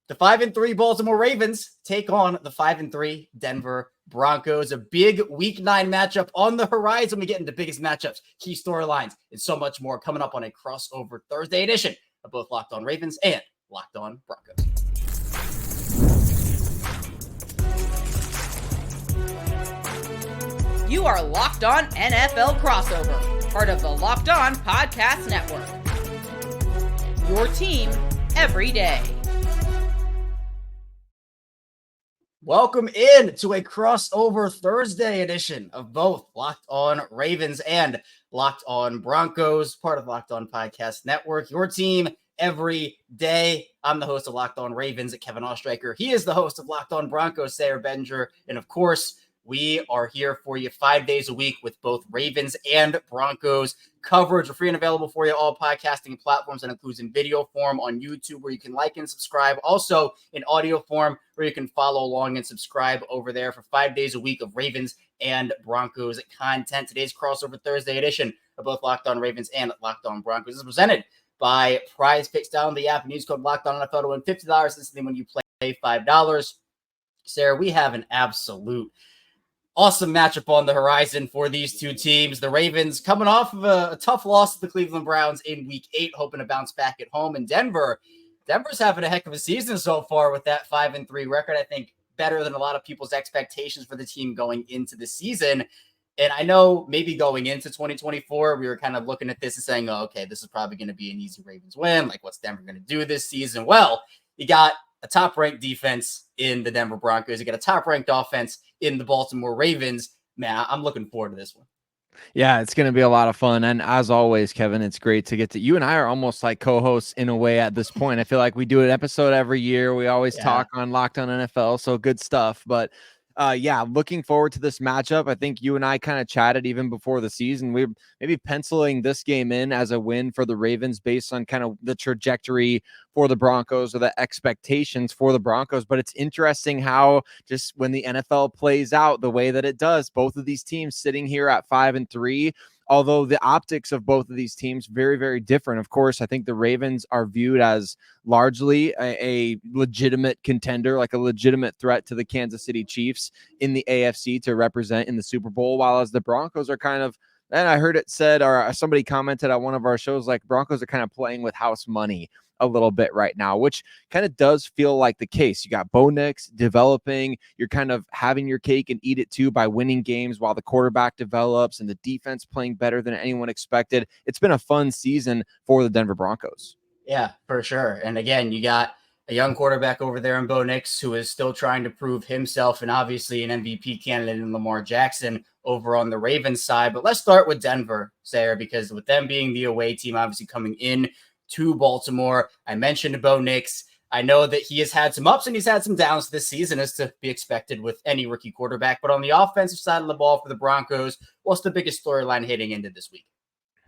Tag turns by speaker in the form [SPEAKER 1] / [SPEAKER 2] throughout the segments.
[SPEAKER 1] The 5-3 Baltimore Ravens take on the 5-3 Denver Broncos. A big Week 9 matchup on the horizon. We get into biggest matchups, key storylines, and so much more coming up on a crossover Thursday edition of both Locked On Ravens and Locked On Broncos.
[SPEAKER 2] You are Locked On NFL Crossover, part of the Locked On Podcast Network. Your team every day.
[SPEAKER 1] Welcome in to a crossover Thursday edition of both Locked On Ravens and Locked On Broncos, part of the Locked On Podcast Network. Your team every day. I'm the host of Locked On Ravens, Kevin Ostreicher. He is the host of Locked On Broncos, Sayre Bedinger. And of course, we are here for you 5 days a week with both Ravens and Broncos coverage. We're free and available for you all podcasting platforms, and includes in video form on YouTube where you can like and subscribe. Also in audio form where you can follow along and subscribe over there for 5 days a week of Ravens and Broncos content. Today's crossover Thursday edition of both Locked On Ravens and Locked On Broncos is presented by Prize Picks. Download the app and use code Locked On NFL to win $50 instantly when you play $5. Sarah, we have an absolute awesome matchup on the horizon for these two teams. The Ravens coming off of a tough loss to the Cleveland Browns in Week 8, hoping to bounce back at home. And Denver's having a heck of a season so far with that 5-3 record. I think better than a lot of people's expectations for the team going into the season. And I know maybe going into 2024, we were kind of looking at this and saying, oh, okay, this is probably going to be an easy Ravens win. Like, what's Denver going to do this season? Well, you got a top-ranked defense in the Denver Broncos. You got a top-ranked offense in the Baltimore Ravens. Man, I'm looking forward to this one.
[SPEAKER 3] Yeah, it's going to be a lot of fun. And as always, Kevin, it's great to get to you and I are almost like co-hosts in a way at this point. I feel like we do an episode every year. We always talk on Locked On NFL. So good stuff. But looking forward to this matchup. I think you and I kind of chatted even before the season. We're maybe penciling this game in as a win for the Ravens based on kind of the trajectory for the Broncos or the expectations for the Broncos. But it's interesting how just when the NFL plays out the way that it does, both of these teams sitting here at 5-3, although the optics of both of these teams very, very different. Of course, I think the Ravens are viewed as largely a legitimate contender, like a legitimate threat to the Kansas City Chiefs in the AFC to represent in the Super Bowl, while as the Broncos are kind of, and I heard it said, or somebody commented on one of our shows, like Broncos are kind of playing with house money a little bit right now, which kind of does feel like the case. You got Bo Nix developing. You're kind of having your cake and eat it too by winning games while the quarterback develops and the defense playing better than anyone expected. It's been a fun season for the Denver Broncos.
[SPEAKER 1] Yeah, for sure. And again, you got a young quarterback over there in Bo Nix who is still trying to prove himself, and obviously an MVP candidate in Lamar Jackson over on the Ravens side. But let's start with Denver, Sarah, because with them being the away team, obviously coming in to Baltimore, I mentioned Bo Nix. I know that he has had some ups and he's had some downs this season, as to be expected with any rookie quarterback. But on the offensive side of the ball for the Broncos, what's the biggest storyline heading into this week?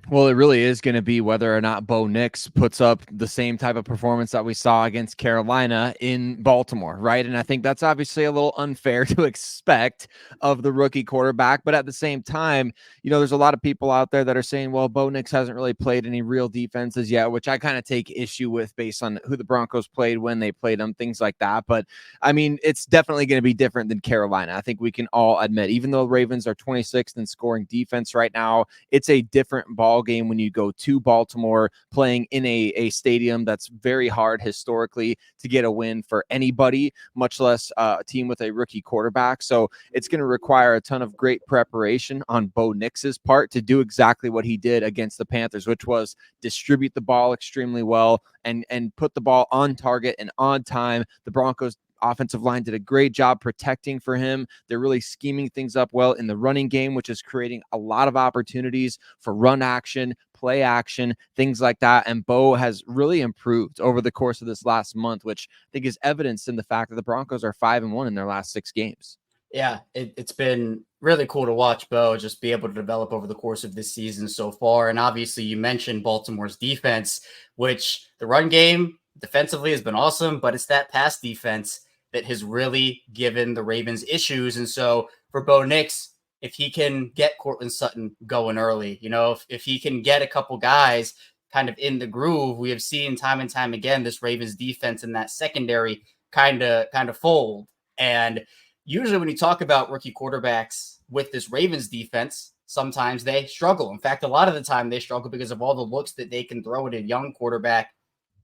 [SPEAKER 3] Well, it really is going to be whether or not Bo Nix puts up the same type of performance that we saw against Carolina in Baltimore, right? And I think that's obviously a little unfair to expect of the rookie quarterback. But at the same time, you know, there's a lot of people out there that are saying, well, Bo Nix hasn't really played any real defenses yet, which I kind of take issue with based on who the Broncos played, when they played them, things like that. But I mean, it's definitely going to be different than Carolina. I think we can all admit, even though Ravens are 26th in scoring defense right now, it's a different ball game when you go to Baltimore, playing in a stadium that's very hard historically to get a win for anybody, much less a team with a rookie quarterback. So it's going to require a ton of great preparation on Bo Nix's part to do exactly what he did against the Panthers, which was distribute the ball extremely well and put the ball on target and on time. The Broncos offensive line did a great job protecting for him. They're really scheming things up well in the running game, which is creating a lot of opportunities for run action, play action, things like that. And Bo has really improved over the course of this last month, which I think is evidenced in the fact that the Broncos are 5-1 in their last 6 games.
[SPEAKER 1] Yeah, it's been really cool to watch Bo just be able to develop over the course of this season so far. And obviously you mentioned Baltimore's defense, which the run game defensively has been awesome, but it's that pass defense that has really given the Ravens issues. And so for Bo Nix, if he can get Cortland Sutton going early, you know, if he can get a couple guys kind of in the groove, we have seen time and time again this Ravens defense in that secondary kind of fold. And usually when you talk about rookie quarterbacks with this Ravens defense, sometimes they struggle. In fact, a lot of the time they struggle because of all the looks that they can throw at a young quarterback.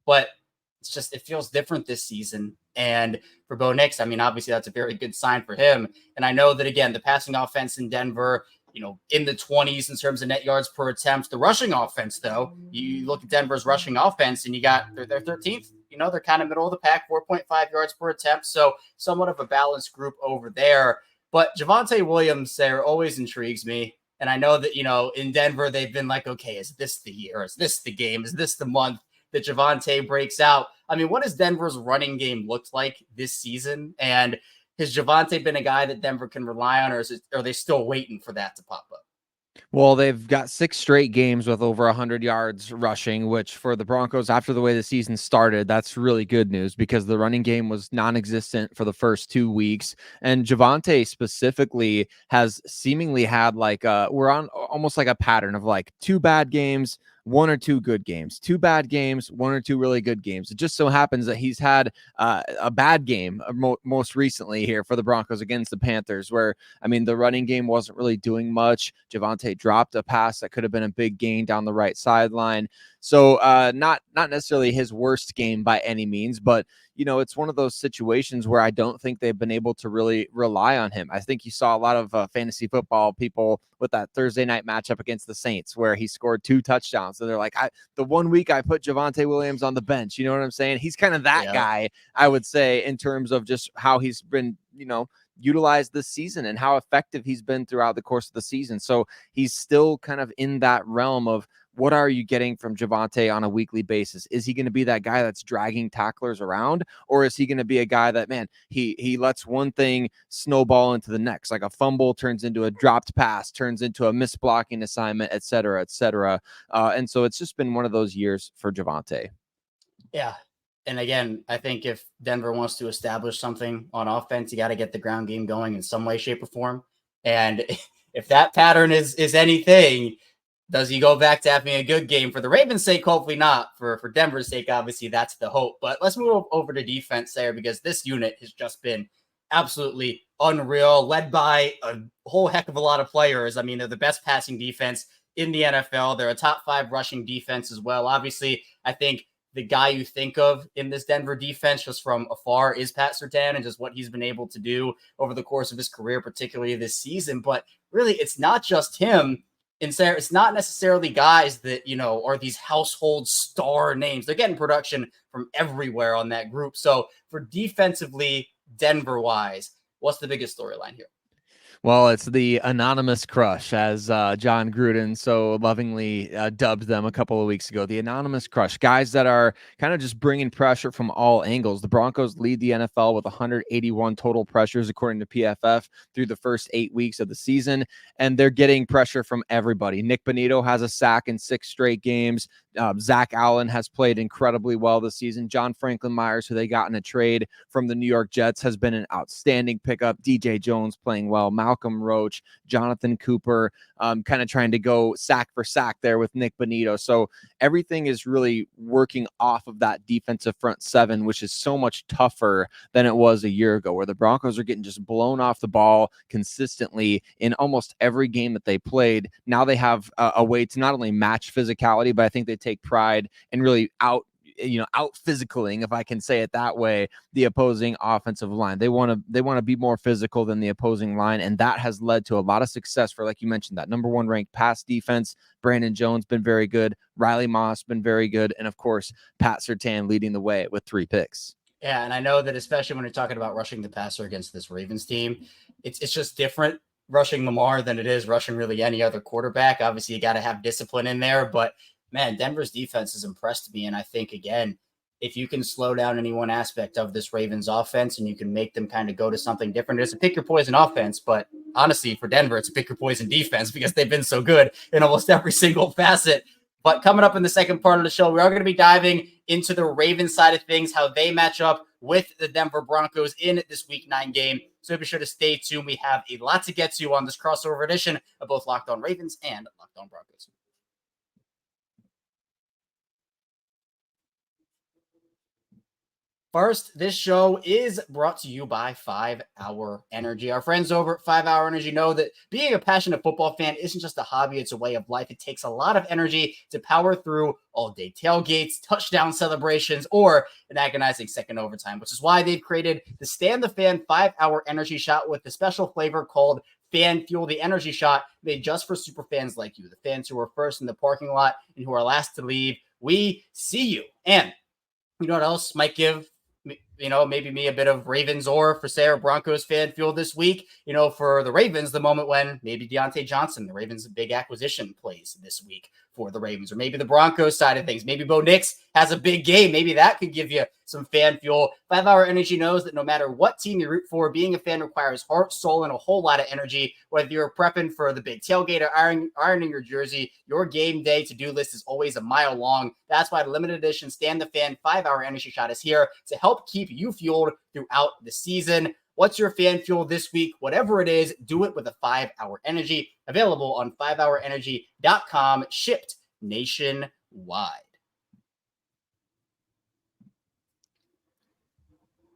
[SPEAKER 1] But it feels different this season. And for Bo Nix, I mean, obviously that's a very good sign for him. And I know that, again, the passing offense in Denver, in the 20s in terms of net yards per attempt. The rushing offense, though, you look at Denver's rushing offense and you got they're 13th. They're kind of middle of the pack, 4.5 yards per attempt. So somewhat of a balanced group over there. But Javonte Williams, Sayre, always intrigues me. And I know that, in Denver, they've been like, okay, is this the year? Is this the game? Is this the month that Javonte breaks out? I mean, what has Denver's running game looked like this season? And has Javonte been a guy that Denver can rely on, or are they still waiting for that to pop up?
[SPEAKER 3] Well, they've got 6 straight games with over 100 yards rushing, which for the Broncos, after the way the season started, that's really good news because the running game was non-existent for the first 2 weeks. And Javonte specifically has seemingly had we're on almost like a pattern of 2 bad games, 1 or 2 good games, 2 bad games, 1 or 2 really good games. It just so happens that he's had a bad game most recently here for the Broncos against the Panthers, where, I mean, the running game wasn't really doing much. Javonte dropped a pass that could have been a big gain down the right sideline. So not necessarily his worst game by any means, but it's one of those situations where I don't think they've been able to really rely on him. I think you saw a lot of fantasy football people with that Thursday night matchup against the Saints where he scored 2 touchdowns. So they're like, the 1 week I put Javonte Williams on the bench. You know what I'm saying? He's kind of that guy, I would say, in terms of just how he's been, utilized this season and how effective he's been throughout the course of the season. So he's still kind of in that realm of, what are you getting from Javonte on a weekly basis? Is he going to be that guy that's dragging tacklers around? Or is he going to be a guy that, man, he lets one thing snowball into the next, like a fumble turns into a dropped pass, turns into a misblocking assignment, et cetera, et cetera. And so it's just been one of those years for Javonte.
[SPEAKER 1] Yeah. And again, I think if Denver wants to establish something on offense, you got to get the ground game going in some way, shape, or form. And if that pattern is anything, does he go back to having a good game for the Ravens' sake? Hopefully not. For Denver's sake, obviously, that's the hope. But let's move over to defense there because this unit has just been absolutely unreal, led by a whole heck of a lot of players. I mean, they're the best passing defense in the NFL. They're a top 5 rushing defense as well. Obviously, I think the guy you think of in this Denver defense just from afar is Pat Surtain and just what he's been able to do over the course of his career, particularly this season. But really, it's not just him. And Sayre, it's not necessarily guys that, are these household star names. They're getting production from everywhere on that group. So for defensively, Denver-wise, what's the biggest storyline here?
[SPEAKER 3] Well, it's the anonymous crush, as John Gruden so lovingly dubbed them a couple of weeks ago. The anonymous crush, guys that are kind of just bringing pressure from all angles. The Broncos lead the NFL with 181 total pressures, according to PFF, through the first 8 weeks of the season, and they're getting pressure from everybody. Nick Bonito has a sack in 6 straight games. Zach Allen has played incredibly well this season. John Franklin Myers, who they got in a trade from the New York Jets, has been an outstanding pickup. DJ Jones playing well. Malcolm Roach, Jonathan Cooper, kind of trying to go sack for sack there with Nick Bonito. So everything is really working off of that defensive front 7, which is so much tougher than it was a year ago, where the Broncos are getting just blown off the ball consistently in almost every game that they played. Now they have a way to not only match physicality, but I think they take pride in really out physicaling, if I can say it that way, the opposing offensive line. They want to be more physical than the opposing line, and that has led to a lot of success for, like you mentioned, that number 1 ranked pass defense. Brandon Jones been very good, Riley Moss been very good, and of course Pat Surtain leading the way with 3 picks.
[SPEAKER 1] Yeah, and I know that especially when you're talking about rushing the passer against this Ravens team, it's just different rushing Lamar than it is rushing really any other quarterback. Obviously, you got to have discipline in there, but man, Denver's defense has impressed me. And I think, again, if you can slow down any one aspect of this Ravens offense and you can make them kind of go to something different, it's a pick your poison offense. But honestly, for Denver, it's a pick your poison defense because they've been so good in almost every single facet. But coming up in the second part of the show, we are going to be diving into the Ravens side of things, how they match up with the Denver Broncos in this Week 9 game. So be sure to stay tuned. We have a lot to get to on this crossover edition of both Locked On Ravens and Locked On Broncos. First, this show is brought to you by 5 Hour Energy. Our friends over at 5 Hour Energy know that being a passionate football fan isn't just a hobby, it's a way of life. It takes a lot of energy to power through all-day tailgates, touchdown celebrations, or an agonizing second overtime, which is why they've created the Stand the Fan 5 Hour Energy Shot with a special flavor called Fan Fuel, the energy shot made just for super fans like you, the fans who are first in the parking lot and who are last to leave. We see you. And you know what else might give maybe me a bit of Ravens or for Sayre Broncos fan fuel this week. For the Ravens, the moment when maybe Deontay Johnson, the Ravens' big acquisition, plays this week for the Ravens, or maybe the Broncos side of things. Maybe Bo Nix has a big game. Maybe that could give you some fan fuel. 5 Hour Energy knows that no matter what team you root for, being a fan requires heart, soul, and a whole lot of energy. Whether you're prepping for the big tailgate or ironing your jersey, your game day to-do list is always a mile long. That's why the limited edition Stand the Fan 5 Hour Energy Shot is here to help keep you fueled throughout the season. What's your fan fuel this week? Whatever it is, do it with a 5 Hour Energy. Available on 5hourenergy.com, shipped nationwide.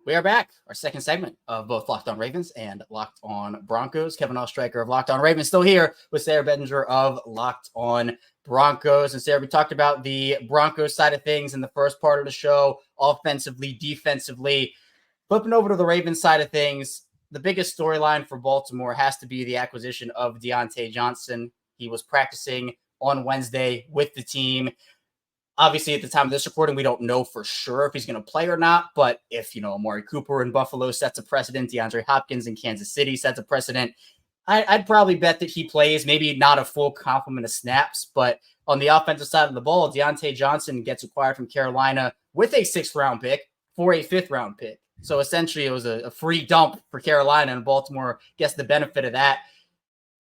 [SPEAKER 1] We are back. Our second segment of both Locked On Ravens and Locked On Broncos. Kevin Oestreicher of Locked On Ravens still here with Sayre Bedinger of Locked On Broncos. And Sayre, we talked about the Broncos side of things in the first part of the show, offensively, defensively. Flipping over to the Ravens side of things, the biggest storyline for Baltimore has to be the acquisition of Deontay Johnson. He was practicing on Wednesday with the team. Obviously, at the time of this recording, we don't know for sure if he's going to play or not. But if, Amari Cooper in Buffalo sets a precedent, DeAndre Hopkins in Kansas City sets a precedent, I'd probably bet that he plays, maybe not a full complement of snaps. But on the offensive side of the ball, Deontay Johnson gets acquired from Carolina with a 6th-round pick for a 5th-round pick. So essentially, it was a free dump for Carolina, and Baltimore gets the benefit of that.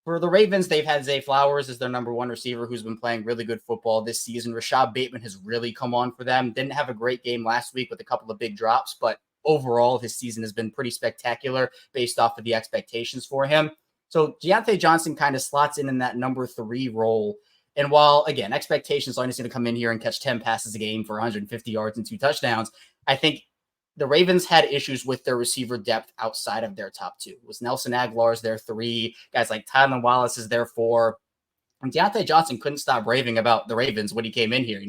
[SPEAKER 1] For the Ravens, they've had Zay Flowers as their number 1 receiver who's been playing really good football this season. Rashad Bateman has really come on for them. Didn't have a great game last week with a couple of big drops, but overall, his season has been pretty spectacular based off of the expectations for him. So Deontay Johnson kind of slots in that number 3 role. And while, again, expectations aren't just going to come in here and catch 10 passes a game for 150 yards and 2 touchdowns, I think the Ravens had issues with their receiver depth outside of their top 2. It was Nelson Aguilar's their 3. Guys like Tylan Wallace is their 4. And Deontay Johnson couldn't stop raving about the Ravens when he came in here.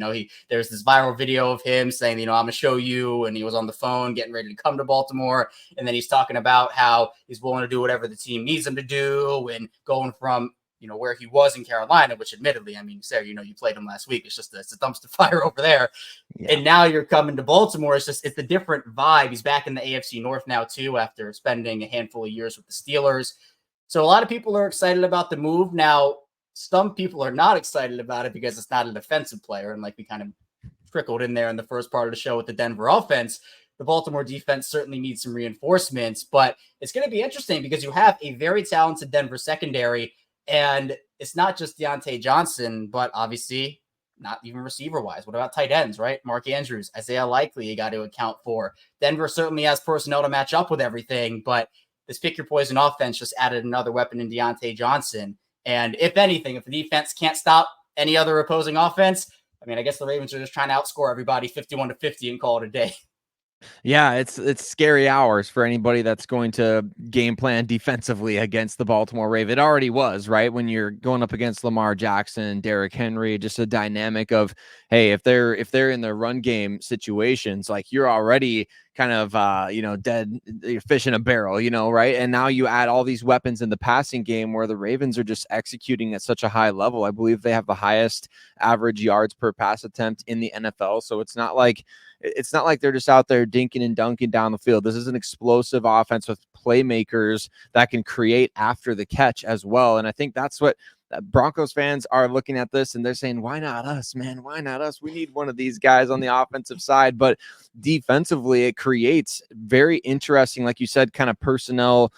[SPEAKER 1] There's this viral video of him saying, I'm going to show you. And he was on the phone getting ready to come to Baltimore. And then he's talking about how he's willing to do whatever the team needs him to do, and going from, where he was in Carolina, which admittedly, Sayre, you played him last week. It's a dumpster fire over there. Yeah. And now you're coming to Baltimore. It's a different vibe. He's back in the AFC North now too, after spending a handful of years with the Steelers. So a lot of people are excited about the move. Now, some people are not excited about it because it's not a defensive player. And like we kind of trickled in there in the first part of the show with the Denver offense, the Baltimore defense certainly needs some reinforcements, but it's going to be interesting because you have a very talented Denver secondary. And it's not just Deontay Johnson, but obviously not even receiver-wise. What about tight ends, right? Mark Andrews, Isaiah Likely, you got to account for. Denver certainly has personnel to match up with everything, but this pick-your-poison offense just added another weapon in Deontay Johnson. And if anything, if the defense can't stop any other opposing offense, I guess the Ravens are just trying to outscore everybody 51-50 and call it a day.
[SPEAKER 3] Yeah, it's scary hours for anybody that's going to game plan defensively against the Baltimore Ravens. It already was, right? When you're going up against Lamar Jackson, Derrick Henry, just a dynamic of, hey, if they're in their run game situations, like you're already kind of dead fish in a barrel, right? And now you add all these weapons in the passing game where the Ravens are just executing at such a high level. I believe they have the highest average yards per pass attempt in the NFL. So it's not like they're just out there dinking and dunking down the field. This is an explosive offense with playmakers that can create after the catch as well. And I think that's what Broncos fans are looking at this and they're saying, why not us, man? Why not us? We need one of these guys on the offensive side. But defensively, it creates very interesting, like you said, kind of personnel,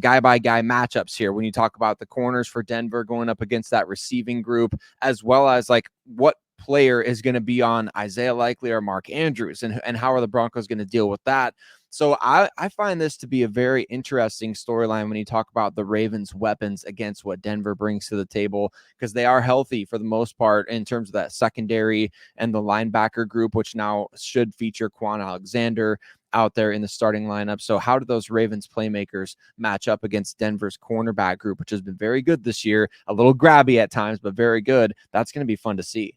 [SPEAKER 3] guy by guy matchups here. When you talk about the corners for Denver going up against that receiving group, as well as like what player is going to be on Isaiah Likely or Mark Andrews, and how are the Broncos going to deal with that? So I find this to be a very interesting storyline when you talk about the Ravens' weapons against what Denver brings to the table, because they are healthy for the most part in terms of that secondary and the linebacker group, which now should feature Quan Alexander out there in the starting lineup. So how do those Ravens playmakers match up against Denver's cornerback group, which has been very good this year, a little grabby at times, but very good. That's going to be fun to see.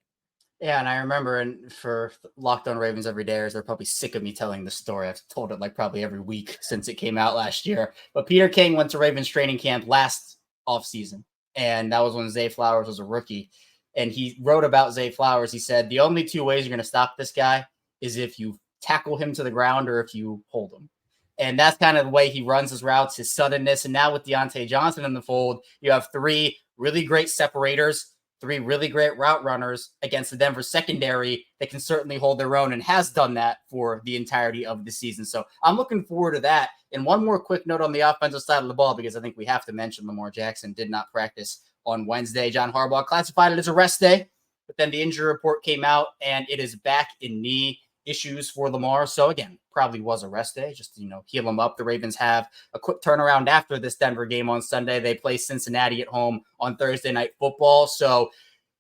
[SPEAKER 1] Yeah, and I remember, and for Locked On Ravens Every Day, they're probably sick of me telling this story. I've told it like probably every week since it came out last year. But Peter King went to Ravens training camp last offseason, and that was when Zay Flowers was a rookie. And he wrote about Zay Flowers. He said, the only two ways you're going to stop this guy is if you tackle him to the ground or if you hold him. And that's kind of the way he runs his routes, his suddenness. And now with Deontay Johnson in the fold, you have three really great separators, three really great route runners against the Denver secondary that can certainly hold their own and has done that for the entirety of the season. So I'm looking forward to that. And one more quick note on the offensive side of the ball, because I think we have to mention Lamar Jackson did not practice on Wednesday. John Harbaugh classified it as a rest day, but then the injury report came out and it is back in knee issues for Lamar. So again, probably was a rest day, just to, heal him up. The Ravens have a quick turnaround after this Denver game on Sunday. They play Cincinnati at home on Thursday Night Football. So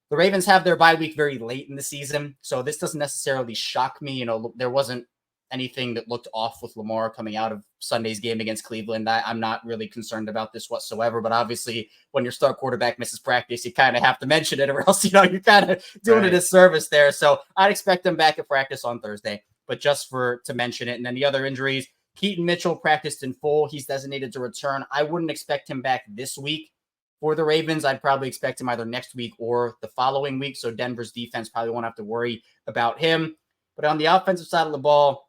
[SPEAKER 1] the Ravens have their bye week very late in the season. So this doesn't necessarily shock me. There wasn't anything that looked off with Lamar coming out of Sunday's game against Cleveland. I'm not really concerned about this whatsoever, but obviously when your star quarterback misses practice, you kind of have to mention it, or else, you're kind of doing a disservice there. So I'd expect him back at practice on Thursday, but just to mention it. And then the other injuries, Keaton Mitchell practiced in full. He's designated to return. I wouldn't expect him back this week for the Ravens. I'd probably expect him either next week or the following week. So Denver's defense probably won't have to worry about him. But on the offensive side of the ball,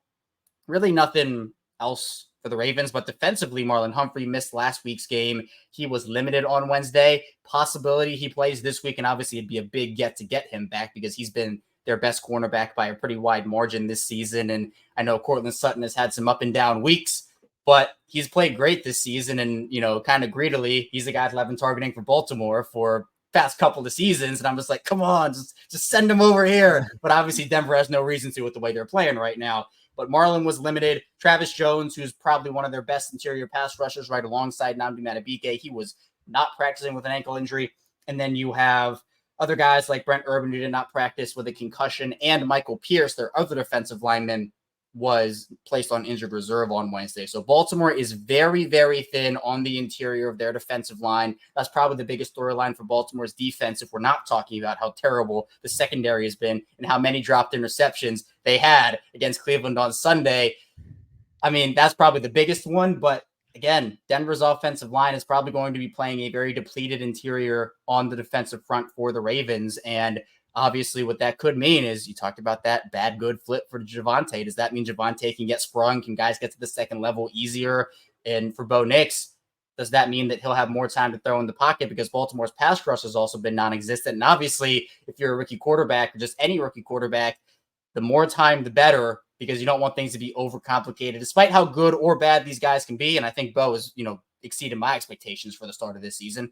[SPEAKER 1] really nothing else for the Ravens, but defensively, Marlon Humphrey missed last week's game. He was limited on Wednesday. Possibility he plays this week, and obviously it'd be a big get to get him back because he's been their best cornerback by a pretty wide margin this season. And I know Courtland Sutton has had some up and down weeks, but he's played great this season. And, kind of greedily, he's the guy that I've been targeting for Baltimore for past couple of seasons. And I'm just like, come on, just send him over here. But obviously Denver has no reason to with the way they're playing right now. But Marlon was limited. Travis Jones, who's probably one of their best interior pass rushers right alongside Nnamdi Madubuike, he was not practicing with an ankle injury. And then you have other guys like Brent Urban, who did not practice with a concussion, and Michael Pierce, their other defensive lineman, was placed on injured reserve on Wednesday. So Baltimore is very, very thin on the interior of their defensive line. That's probably the biggest storyline for Baltimore's defense, if we're not talking about how terrible the secondary has been and how many dropped interceptions they had against Cleveland on Sunday. I mean, that's probably the biggest one. But again, Denver's offensive line is probably going to be playing a very depleted interior on the defensive front for the Ravens. And obviously, what that could mean is, you talked about that bad, good flip for Javonte. Does that mean Javonte can get sprung? Can guys get to the second level easier? And for Bo Nix, does that mean that he'll have more time to throw in the pocket? Because Baltimore's pass rush has also been non-existent. And obviously, if you're a rookie quarterback, or just any rookie quarterback, the more time, the better, because you don't want things to be overcomplicated, despite how good or bad these guys can be. And I think Bo has, exceeded my expectations for the start of this season.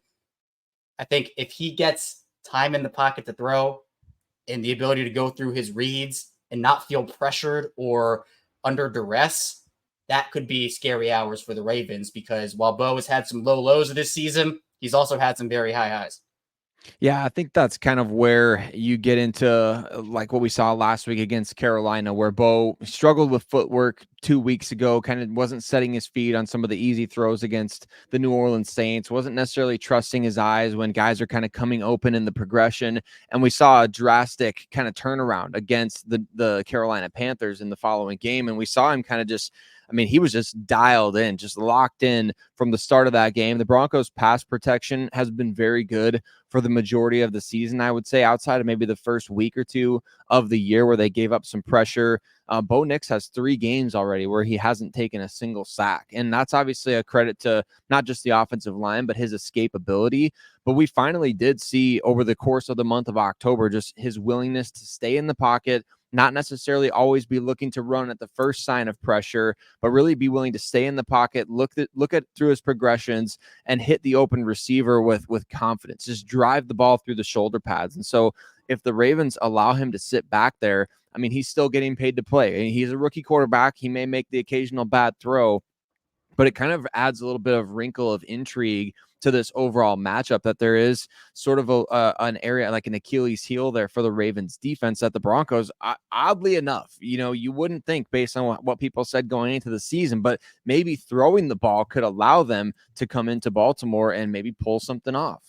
[SPEAKER 1] I think if he gets time in the pocket to throw, and the ability to go through his reads and not feel pressured or under duress, that could be scary hours for the Ravens, because while Bo has had some low lows of this season, he's also had some very high highs.
[SPEAKER 3] Yeah, I think that's kind of where you get into like what we saw last week against Carolina, where Bo struggled with footwork 2 weeks ago, kind of wasn't setting his feet on some of the easy throws against the New Orleans Saints, wasn't necessarily trusting his eyes when guys are kind of coming open in the progression. And we saw a drastic kind of turnaround against the Carolina Panthers in the following game. And we saw him kind of he was just dialed in, just locked in from the start of that game. The Broncos' pass protection has been very good for the majority of the season, I would say, outside of maybe the first week or two of the year where they gave up some pressure. Bo Nix has 3 games already where he hasn't taken a single sack. And that's obviously a credit to not just the offensive line, but his escapability. But we finally did see over the course of the month of October just his willingness to stay in the pocket, not necessarily always be looking to run at the first sign of pressure, but really be willing to stay in the pocket, look at through his progressions and hit the open receiver with confidence, just drive the ball through the shoulder pads. And so if the Ravens allow him to sit back there, he's still getting paid to play. He's a rookie quarterback. He may make the occasional bad throw, but it kind of adds a little bit of wrinkle of intrigue to this overall matchup, that there is sort of an area like an Achilles heel there for the Ravens defense that the Broncos, oddly enough, you wouldn't think based on what people said going into the season, but maybe throwing the ball could allow them to come into Baltimore and maybe pull something off.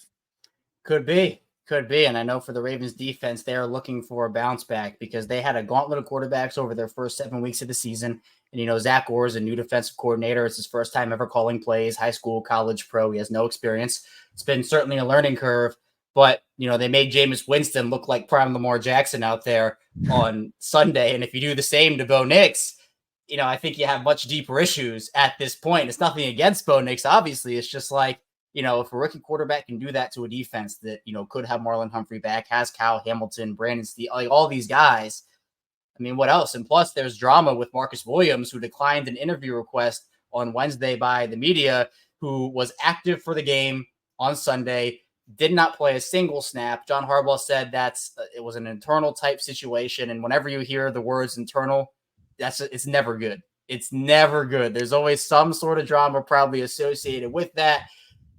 [SPEAKER 1] Could be. And I know for the Ravens defense, they are looking for a bounce back because they had a gauntlet of quarterbacks over their first 7 weeks of the season. And, Zach Orr is a new defensive coordinator. It's his first time ever calling plays, high school, college, pro. He has no experience. It's been certainly a learning curve, but, they made Jameis Winston look like prime Lamar Jackson out there on Sunday. And if you do the same to Bo Nix, I think you have much deeper issues at this point. It's nothing against Bo Nix, obviously. It's just like, if a rookie quarterback can do that to a defense that, could have Marlon Humphrey back, has Kyle Hamilton, Brandon Steele, like all these guys, I mean, what else? And plus there's drama with Marcus Williams, who declined an interview request on Wednesday by the media, who was active for the game on Sunday, did not play a single snap. John Harbaugh said it was an internal type situation. And whenever you hear the words internal, it's never good. It's never good. There's always some sort of drama probably associated with that.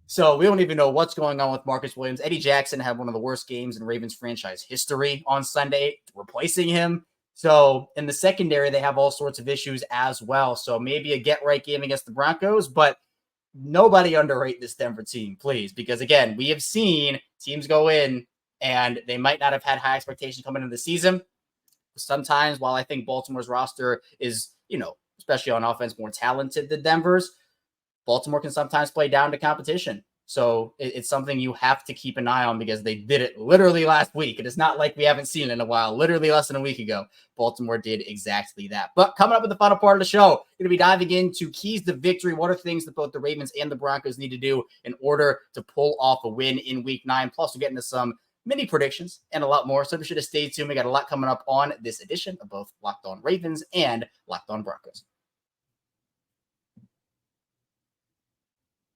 [SPEAKER 1] So we don't even know what's going on with Marcus Williams. Eddie Jackson had one of the worst games in Ravens franchise history on Sunday, replacing him. So in the secondary, they have all sorts of issues as well. So maybe a get-right game against the Broncos, but nobody underrate this Denver team, please. Because, again, we have seen teams go in and they might not have had high expectations coming into the season. Sometimes, while I think Baltimore's roster is, especially on offense, more talented than Denver's, Baltimore can sometimes play down to competition. So it's something you have to keep an eye on because they did it literally last week. And it's not like we haven't seen it in a while. Literally less than a week ago, Baltimore did exactly that. But coming up with the final part of the show, we're going to be diving into keys to victory. What are things that both the Ravens and the Broncos need to do in order to pull off a win in week 9? Plus, we'll get into some mini predictions and a lot more. So be sure to stay tuned. We got a lot coming up on this edition of both Locked On Ravens and Locked On Broncos.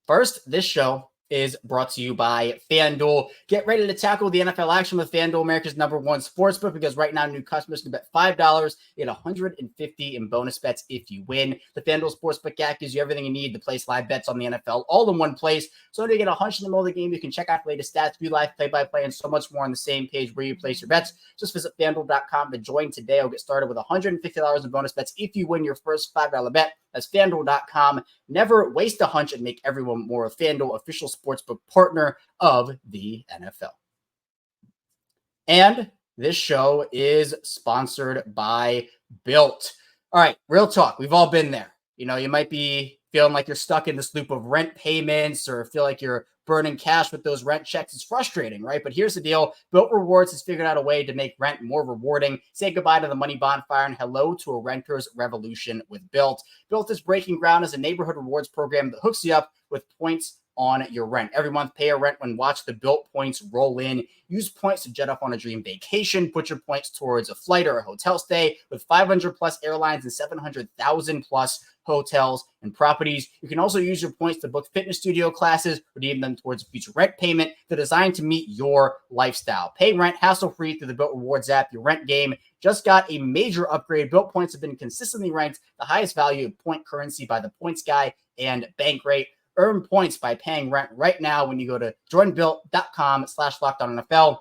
[SPEAKER 1] First, this show is brought to you by FanDuel. Get ready to tackle the NFL action with FanDuel, America's #1 sportsbook, because right now new customers can bet $5, get $150 in bonus bets if you win. The FanDuel Sportsbook app gives you everything you need to place live bets on the NFL all in one place. So to get a hunch in the middle of the game, you can check out the latest stats, view live play-by-play, and so much more on the same page where you place your bets. Just visit FanDuel.com to join today. I'll get started with $150 in bonus bets if you win your first $5 bet. That's FanDuel.com. Never waste a hunch and make everyone more. FanDuel, official sportsbook partner of the NFL. And this show is sponsored by Bilt. All right, real talk. We've all been there. You might be feeling like you're stuck in this loop of rent payments or feel like you're burning cash with those rent checks. It's frustrating, right? But here's the deal. Bilt Rewards has figured out a way to make rent more rewarding. Say goodbye to the money bonfire and hello to a renter's revolution with Bilt. Bilt is breaking ground as a neighborhood rewards program that hooks you up with points on your rent. Every month, pay your rent when watch the Bilt points roll in. Use points to jet off on a dream vacation. Put your points towards a flight or a hotel stay with 500 plus airlines and 700,000 plus hotels and properties. You can also use your points to book fitness studio classes, redeem them towards a future rent payment. They're designed to meet your lifestyle. Pay rent hassle-free through the Bilt Rewards app. Your rent game just got a major upgrade. Bilt points have been consistently ranked the highest value of point currency by the Points Guy and Bankrate. Earn points by paying rent right now when you go to joinbilt.com/LockedOnNFL.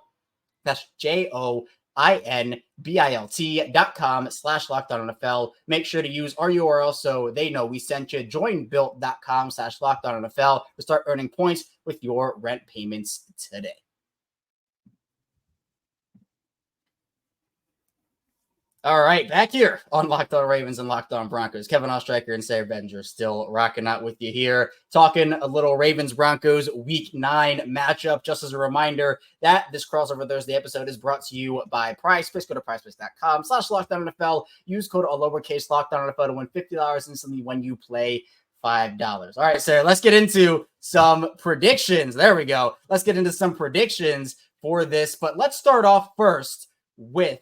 [SPEAKER 1] That's JOINBILT.com/LockedOnNFL. Make sure to use our URL so they know we sent you. Joinbilt.com/LockedOnNFL to start earning points with your rent payments today. All right, back here on Locked On Ravens and Locked On Broncos. Kevin Ostreicher and Sayre Bedinger still rocking out with you here, talking a little Ravens-Broncos Week 9 matchup. Just as a reminder that this Crossover Thursday episode is brought to you by PrizePicks. Go to PrizePicks.com/LockedOnNFL. Use code all lowercase LockedOnNFL to win $50 instantly when you play $5. All right, Sayre, let's get into some predictions. There we go. Let's get into some predictions for this, but let's start off first with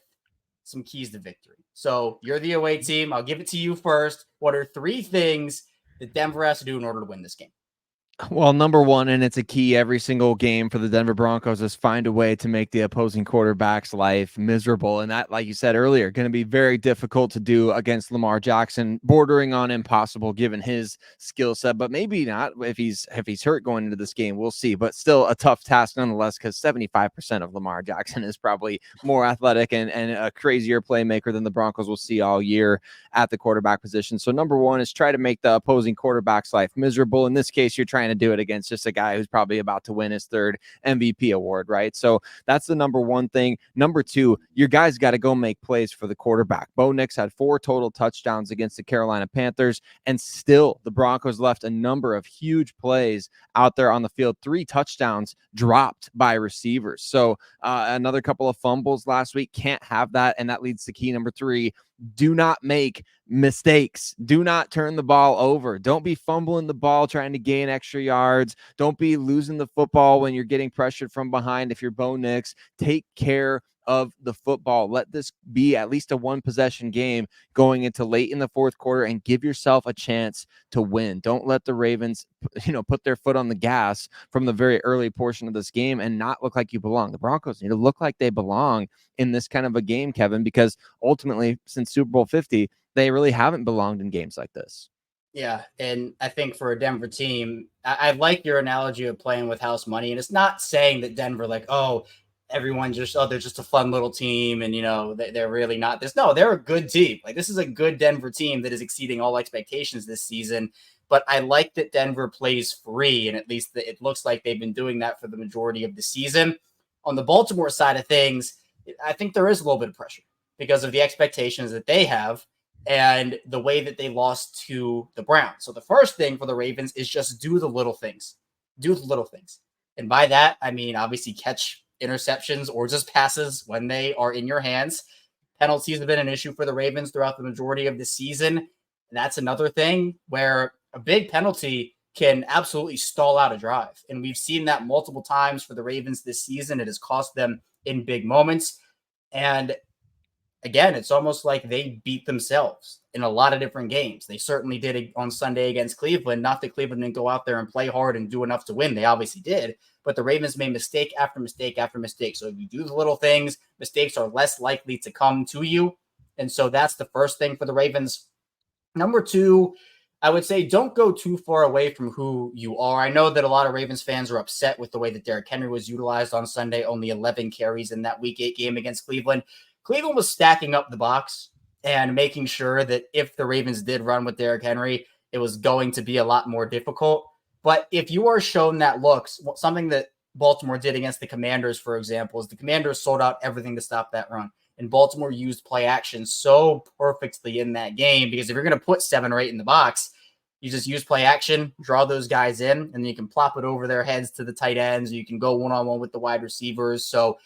[SPEAKER 1] some keys to victory. So you're the away team. I'll give it to you first. What are 3 things that Denver has to do in order to win this game?
[SPEAKER 3] Well, number one, and it's a key every single game for the Denver Broncos, is find a way to make the opposing quarterback's life miserable. And that, like you said earlier, going to be very difficult to do against Lamar Jackson, bordering on impossible given his skill set, but maybe not if he's hurt going into this game. We'll see, but still a tough task nonetheless, because 75% of Lamar Jackson is probably more athletic and a crazier playmaker than the Broncos will see all year at the quarterback position. So number one is try to make the opposing quarterback's life miserable. In this case, you're trying to do it against just a guy who's probably about to win his third MVP award, right? So that's the number one thing. Number two, your guys got to go make plays for the quarterback. Bo Nix had 4 total touchdowns against the Carolina Panthers, and still the Broncos left a number of huge plays out there on the field. 3 touchdowns dropped by receivers. So another couple of fumbles last week. Can't have that. And that leads to key number 3. Do not make mistakes. Do not turn the ball over. Don't be fumbling the ball trying to gain extra yards. Don't be losing the football when you're getting pressured from behind. If you're Bo Nix, take care of the football. Let this be at least a 1-possession game going into late in the fourth quarter and give yourself a chance to win. Don't let the Ravens, put their foot on the gas from the very early portion of this game and not look like you belong. The Broncos need to look like they belong in this kind of a game, Kevin, because ultimately since Super Bowl 50, they really haven't belonged in games like this.
[SPEAKER 1] Yeah, and I think for a Denver team, I like your analogy of playing with house money. And it's not saying that Denver, like, oh, everyone just, oh, they're just a fun little team and, they're really not this. No, they're a good team. Like, this is a good Denver team that is exceeding all expectations this season. But I like that Denver plays free, and at least it looks like they've been doing that for the majority of the season. On the Baltimore side of things, I think there is a little bit of pressure because of the expectations that they have and the way that they lost to the Browns. So the first thing for the Ravens is just do the little things. Do the little things. And by that, I mean, obviously catch interceptions or just passes when they are in your hands. Penalties have been an issue for the Ravens throughout the majority of the season. And that's another thing where a big penalty can absolutely stall out a drive. And we've seen that multiple times for the Ravens this season. It has cost them in big moments. And again, it's almost like they beat themselves in a lot of different games. They certainly did it on Sunday against Cleveland. Not that Cleveland didn't go out there and play hard and do enough to win. They obviously did. But the Ravens made mistake after mistake after mistake. So if you do the little things, mistakes are less likely to come to you. And so that's the first thing for the Ravens. Number 2, I would say don't go too far away from who you are. I know that a lot of Ravens fans are upset with the way that Derrick Henry was utilized on Sunday, only 11 carries in that Week 8 game against Cleveland. Cleveland was stacking up the box and making sure that if the Ravens did run with Derrick Henry, it was going to be a lot more difficult. But if you are shown that looks, something that Baltimore did against the Commanders, for example, is the Commanders sold out everything to stop that run. And Baltimore used play action so perfectly in that game because if you're going to put 7 or 8 in the box, you just use play action, draw those guys in, and then you can plop it over their heads to the tight ends. You can go one-on-one with the wide receivers. So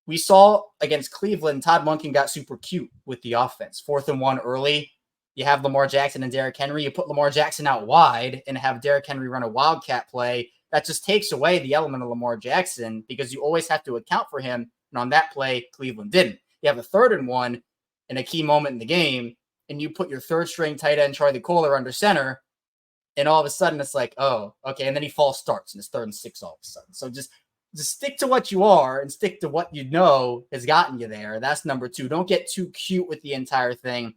[SPEAKER 1] we saw against Cleveland, Todd Monken got super cute with the offense. 4th and 1 early. You have Lamar Jackson and Derrick Henry. You put Lamar Jackson out wide and have Derrick Henry run a wildcat play. That just takes away the element of Lamar Jackson because you always have to account for him. And on that play, Cleveland didn't. You have a 3rd and 1 in a key moment in the game, and you put your 3rd string tight end, Charlie Kohler, under center, and all of a sudden it's like, oh, okay. And then he false starts, and it's 3rd and 6 all of a sudden. So just stick to what you are and stick to what you know has gotten you there. That's number 2. Don't get too cute with the entire thing.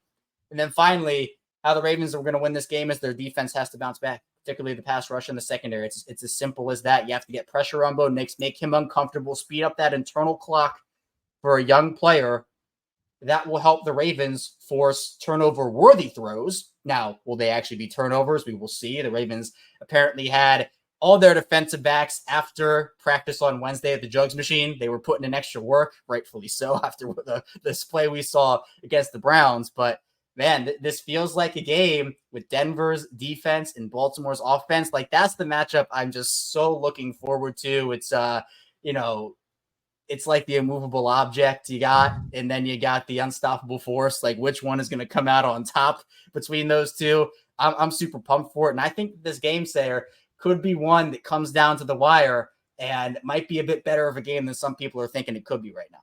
[SPEAKER 1] And then finally, how the Ravens are going to win this game is their defense has to bounce back, particularly the pass rush and the secondary. It's as simple as that. You have to get pressure on Bo Nix, make him uncomfortable, speed up that internal clock for a young player. That will help the Ravens force turnover-worthy throws. Now, will they actually be turnovers? We will see. The Ravens apparently had all their defensive backs after practice on Wednesday at the Jugs machine. They were putting in extra work, rightfully so, after the display we saw against the Browns. But man, this feels like a game with Denver's defense and Baltimore's offense. Like, that's the matchup I'm just so looking forward to. It's, it's like the immovable object you got, and then you got the unstoppable force. Like, which one is going to come out on top between those two? I'm super pumped for it. And I think this game, Sayre, could be one that comes down to the wire and might be a bit better of a game than some people are thinking it could be right now.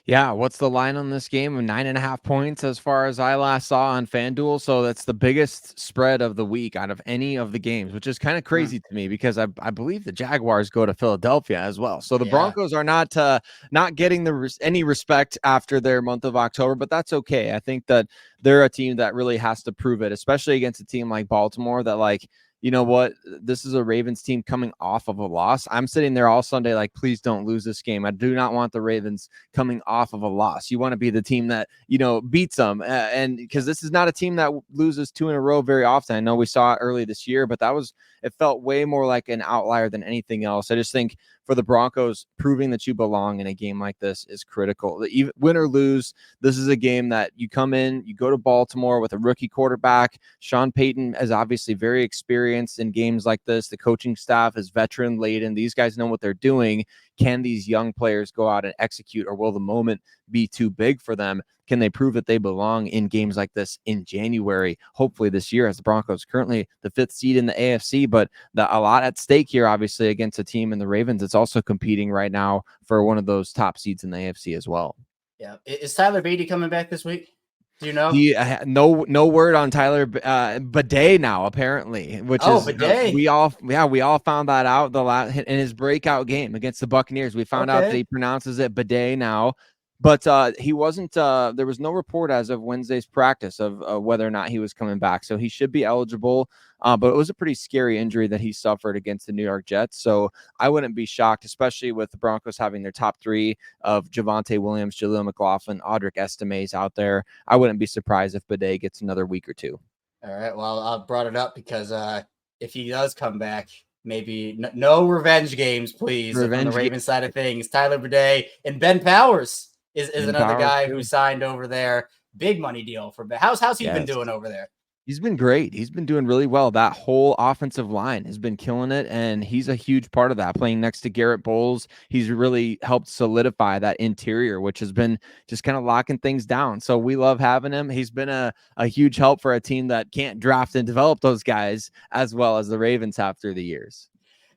[SPEAKER 3] Yeah, what's the line on this game? 9.5 points as far as I last saw on FanDuel. So that's the biggest spread of the week out of any of the games, which is kind of
[SPEAKER 1] Hmm.
[SPEAKER 3] crazy to me because I believe the Jaguars go to Philadelphia as well. So the
[SPEAKER 1] Yeah.
[SPEAKER 3] Broncos are not getting any respect after their month of October, but that's okay. I think that they're a team that really has to prove it, especially against a team like Baltimore that you know what? This is a Ravens team coming off of a loss. I'm sitting there all Sunday like, please don't lose this game. I do not want the Ravens coming off of a loss. You want to be the team that, beats them. And because this is not a team that loses 2 in a row very often. I know we saw it early this year, but it felt way more like an outlier than anything else. I just think for the Broncos, proving that you belong in a game like this is critical. Even win or lose, this is a game that you come in, you go to Baltimore with a rookie quarterback. Sean Payton is obviously very experienced in games like this. The coaching staff is veteran laden. These guys know what they're doing. Can these young players go out and execute, or will the moment be too big for them? Can they prove that they belong in games like this in January? Hopefully this year, as the Broncos currently the 5th seed in the AFC, but a lot at stake here, obviously, against a team in the Ravens. It's also competing right now for one of those top seeds in the AFC as well.
[SPEAKER 1] Yeah. Is Tyler Beatty coming back this week? Do you know?
[SPEAKER 3] No word on Tyler Bidet now, apparently, which
[SPEAKER 1] Oh,
[SPEAKER 3] is
[SPEAKER 1] Bidet.
[SPEAKER 3] we all found that out in his breakout game against the Buccaneers. We found out that he pronounces it Bidet now, but he wasn't. There was no report as of Wednesday's practice of whether or not he was coming back, so he should be eligible. But it was a pretty scary injury that he suffered against the New York Jets. So I wouldn't be shocked, especially with the Broncos having their top 3 of Javonte Williams, Jaleel McLaughlin, Audric Estime's out there. I wouldn't be surprised if Bidet gets another week or 2.
[SPEAKER 1] All right. Well, I brought it up because if he does come back, maybe no revenge games, please, from the Ravens side of things. Tyler Bidet and Ben Powers is another guy who signed over there. Big money deal for Ben. How's he been doing over there?
[SPEAKER 3] He's been great. He's been doing really well. That whole offensive line has been killing it, and he's a huge part of that. Playing next to Garrett Bowles, he's really helped solidify that interior, which has been just kind of locking things down. So we love having him. He's been a huge help for a team that can't draft and develop those guys as well as the Ravens have through the years.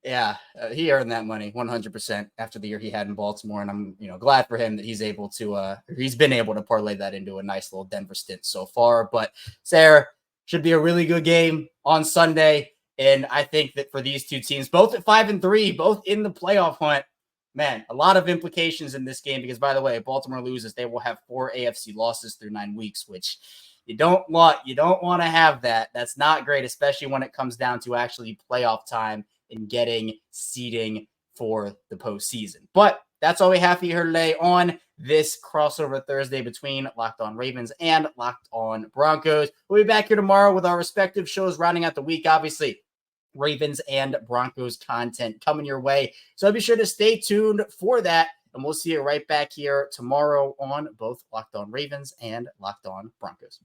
[SPEAKER 1] Yeah, he earned that money 100% after the year he had in Baltimore, and I'm glad for him that he's been able to parlay that into a nice little Denver stint so far. But Sayre, should be a really good game on Sunday, and I think that for these two teams, both at 5-3, both in the playoff hunt, man, a lot of implications in this game. Because by the way, if Baltimore loses, they will have 4 AFC losses through 9 weeks, which you don't want to have that. That's not great, especially when it comes down to actually playoff time and getting seeding for the postseason. But that's all we have for you here today on this crossover Thursday between Locked On Ravens and Locked On Broncos. We'll be back here tomorrow with our respective shows rounding out the week. Obviously, Ravens and Broncos content coming your way. So be sure to stay tuned for that. And we'll see you right back here tomorrow on both Locked On Ravens and Locked On Broncos.